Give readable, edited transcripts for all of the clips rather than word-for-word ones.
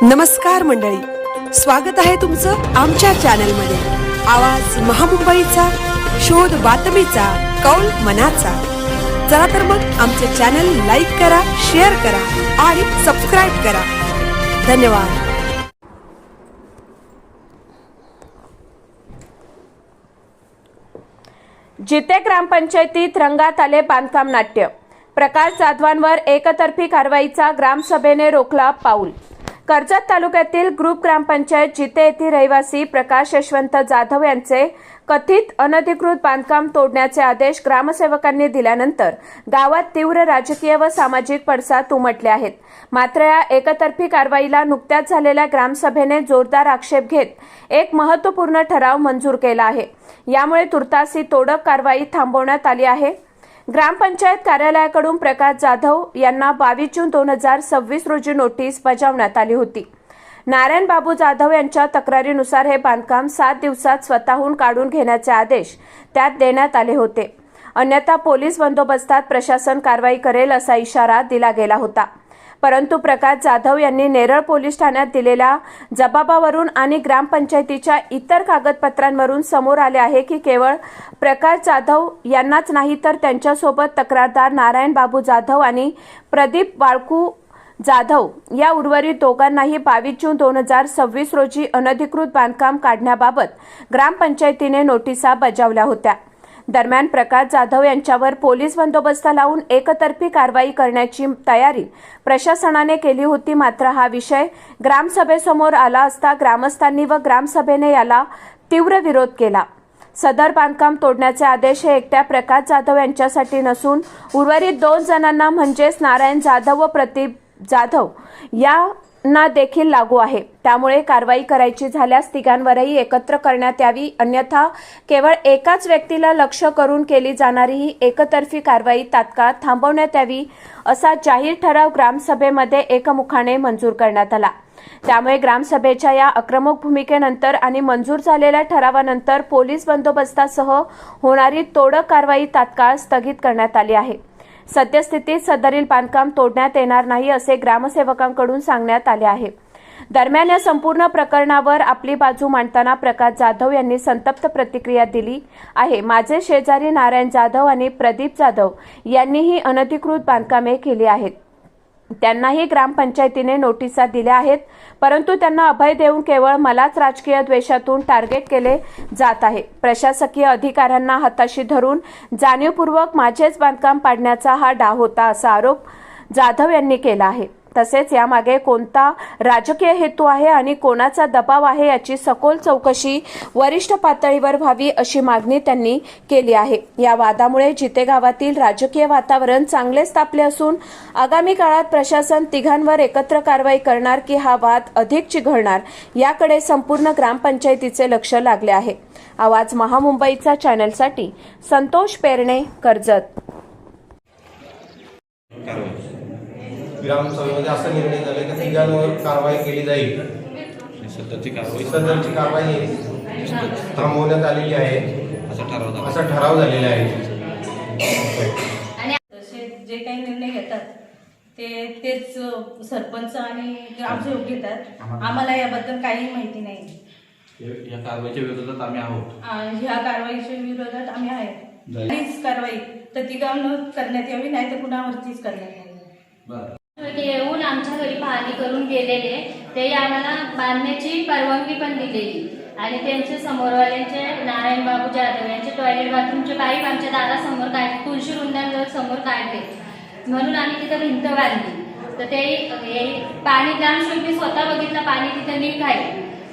नमस्कार मंडळी, स्वागत आहे तुमचं आमच्या चॅनलमध्ये। आवाज महामुंबईचा, शोध बातमीचा, कौल मनाचा। चला तर मग आमचे चॅनल लाईक करा, शेअर करा आणि सबस्क्राइब करा। धन्यवाद। जिते ग्रामपंचायतीत रंगात आले बांधकाम नाट्य। प्रकाश जाधवांवर एकतर्फी कारवाईचा ग्रामसभेने रोखला पाऊल। कर्जत तालुक्यातील ग्रुप ग्रामपंचायत जिते येथील रहिवासी प्रकाश यशवंत जाधव यांचे कथित अनधिकृत बांधकाम तोडण्याचे आदेश ग्रामसेवकांनी दिल्यानंतर गावात तीव्र राजकीय व सामाजिक पडसाद उमटले आहेत। मात्र या एकतर्फी कारवाईला नुकत्याच झालेल्या ग्रामसभेने जोरदार आक्षेप घेत एक महत्त्वपूर्ण ठराव मंजूर केला आहे। यामुळे तुर्तास ही तोडक कारवाई थांबवण्यात आली आहे। ग्रामपंचायत कार्यालयाकडून प्रकाश जाधव यांना 22 जून 2026 रोजी नोटीस बजावण्यात आली होती। नारायण बाबू जाधव यांच्या तक्रारीनुसार हे बांधकाम 7 दिवसात स्वतःहून काढून घेण्याचे आदेश त्यात देण्यात आले होते। अन्यथा पोलीस बंदोबस्तात प्रशासन कारवाई करेल असा इशारा दिला गेला होता। परंतु प्रकाश जाधव यांनी नेरळ पोलीस ठाण्यात दिलेल्या जबाबावरून आणि ग्रामपंचायतीच्या इतर कागदपत्रांवरून समोर आले आहे की केवळ प्रकाश जाधव यांनाच नाही तर त्यांच्यासोबत तक्रारदार नारायण बाबू जाधव आणि प्रदीप वाळकू जाधव या उर्वरित दोघांनाही 22 जून 2026 रोजी अनधिकृत बांधकाम काढण्याबाबत ग्रामपंचायतीने नोटिसा बजावल्या होत्या। दरम्यान प्रकाश जाधव यांच्यावर पोलीस बंदोबस्त लावून एकतर्फी कारवाई करण्याची तयारी प्रशासनाने केली होती। मात्र हा विषय ग्रामसभेसमोर आला असता ग्रामस्थांनी व ग्रामसभेने याला तीव्र विरोध केला। सदर बांधकाम तोडण्याचे आदेश हे एकट्या प्रकाश जाधव यांच्यासाठी नसून उर्वरित 2 जणांना म्हणजेच नारायण जाधव व प्रदीप जाधव यांना देखील लागू आहे। त्यामुळे कारवाई करायची झाल्यास तिघांवरही एकत्र करण्यात यावी, अन्यथा केवळ एकाच व्यक्तीला लक्ष्य करून केली जाणारी ही एकतर्फी कारवाई तात्काळ थांबवण्यात यावी असा जाहीर ठराव ग्रामसभेमध्ये एकमुखाने मंजूर करण्यात आला। त्यामुळे ग्रामसभेच्या या आक्रमक भूमिकेनंतर आणि मंजूर झालेल्या ठरावानंतर पोलीस बंदोबस्तासह होणारी तोडक कारवाई तात्काळ स्थगित करण्यात आली आहे। सद्यस्थितीत सदरील बांधकाम तोडण्यात येणार नाही असे ग्रामसेवकांकडून सांगण्यात आले आहे। दरम्यान या संपूर्ण प्रकरणावर आपली बाजू मांडताना प्रकाश जाधव यांनी संतप्त प्रतिक्रिया दिली आहे। माझे शेजारी नारायण जाधव आणि प्रदीप जाधव यांनीही अनधिकृत बांधकामे केली आहेत। त्यांनाही ग्रामपंचायतीने नोटिसा दिल्या आहेत, परंतु त्यांना अभय देऊन केवळ मलाच राजकीय द्वेषातून टार्गेट केले जात आहे। प्रशासकीय अधिकाऱ्यांना हाताशी धरून जाणीवपूर्वक माझेच बांधकाम पाडण्याचा हा डाव होता असा आरोप जाधव यांनी केला आहे। तसेच यामागे कोणता राजकीय हेतू आहे आणि कोणाचा दबाव आहे याची सखोल चौकशी वरिष्ठ पातळीवर व्हावी अशी मागणी त्यांनी केली आहे। या वादामुळे जिते गावातील राजकीय वातावरण चांगलेच तापले असून आगामी काळात प्रशासन तिघांवर एकत्र कारवाई करणार की हा वाद अधिक चिघळणार याकडे संपूर्ण ग्रामपंचायतीचे लक्ष लागले आहे। आवाज महामुंबईचा चॅनलसाठी संतोष पेरणे, कर्जत। ग्रामसभेमध्ये असा निर्णय झाला की तिघांवर कारवाई केली जाईल। सदरची कारवाई थांबवण्यात आलेली आहे असा ठराव झालेला आहे। आणि जे काही निर्णय घेतात तेच सरपंच आणि ग्रामसेवक घेतात। आम्हाला याबद्दल काही माहिती नाही। या कारवाईच्या विरोधात आम्ही आहोत। ह्या कारवाईच्या विरोधात आम्ही आहे। हीच कारवाई तर तिघांवर करण्यात यावी, नाही तर कुणावरतीच करण्यात यावी। येऊन आमच्या घरी पाहणी करून गेलेले, ते आम्हाला बांधण्याची परवानगी पण दिलेली आणि त्यांचे समोरवाल्यांचे नारायण बाबू जाधव यांचे टॉयलेट बाथरूमचे पाईप आमच्या दारासमोर काढले, तुळशी वृंदांजवळ समोर काढले, म्हणून आम्ही तिथं भिंत बांधली। तर ते पाणी ग्रामसेवकांनी स्वतः बघितलं पाणी तिथं नीट आहे,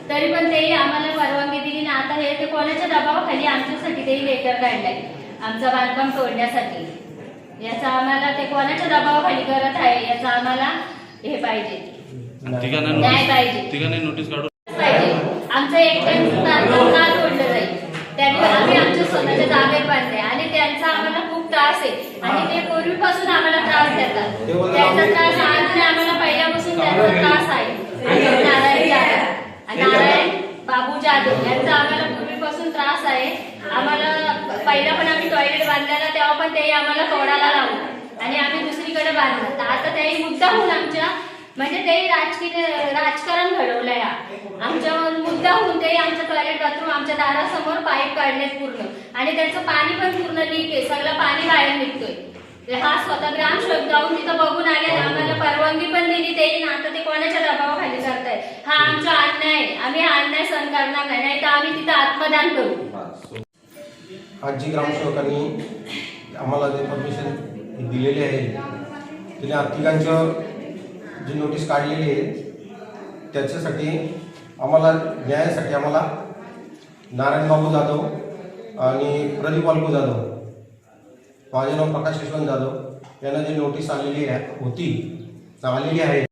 तरी पण ते आम्हाला परवानगी दिली ना। आता हे ते कोणाच्या दबावाखाली आमच्यासाठी ते लेटर काढलंय आमचं बांधकाम तोडण्यासाठी। याचा आम्हाला ते कोणाच्या दबावाखाली करत आहे याचा आम्हाला हे पाहिजे, न्याय पाहिजे, नोटीस काढून पाहिजे। आमचं एक बांधकाम का तोडलं जाईल, त्यांनी आम्ही आमच्या स्वतःच्या जागेत बांधले आणि त्यांचा आम्हाला खूप त्रास आहे आणि ते पूर्वीपासून आम्हाला त्रास देतात। त्यांचा त्रास आज आम्हाला पहिल्यापासून त्यांचा त्रास आहे। नारायण बाबू जाधव यांचा आम्हाला पूर्वीपासून त्रास आहे। आम्हाला पहिला पण आम्ही टॉयलेट बांधलेला तेव्हा पण ते आम्हाला तोडायला लावलं आणि आम्ही दुसरीकडे बांधलं। आता ते मुद्दा होऊन आमच्या म्हणजे ते राजकारण आमच्यावर मुद्दा होऊन ते आमच्या टॉयलेट बाथरूम आमच्या दारासमोर पाईप काढलेत पूर्ण आणि त्याचं पाणी पण पूर्ण लीक आहे, सगळं पाणी बाहेर निघतोय. हा स्वतः ग्रामसेवक जाऊन तिथं बघून आले, आम्हाला परवानगी पण दिली ते, आता ते कोणाच्या दबावाखाली करताय. हा आमचा अन्याय आहे, आम्ही हा अन्याय सहन करणार नाही तर आम्ही तिथं आत्मदान करू. आज जी ग्रामसेवकांनी आम्हाला जे परमिशन दिलेली आहे तिने तिघांचं जी नोटीस काढलेली आहे त्याच्यासाठी आम्हाला न्यायासाठी आम्हाला नारायणबाबू जाधव आणि प्रदीप वालकू जाधव, माझे नाव प्रकाश यशवंत जाधव, यांना जी नोटीस आलेली आहे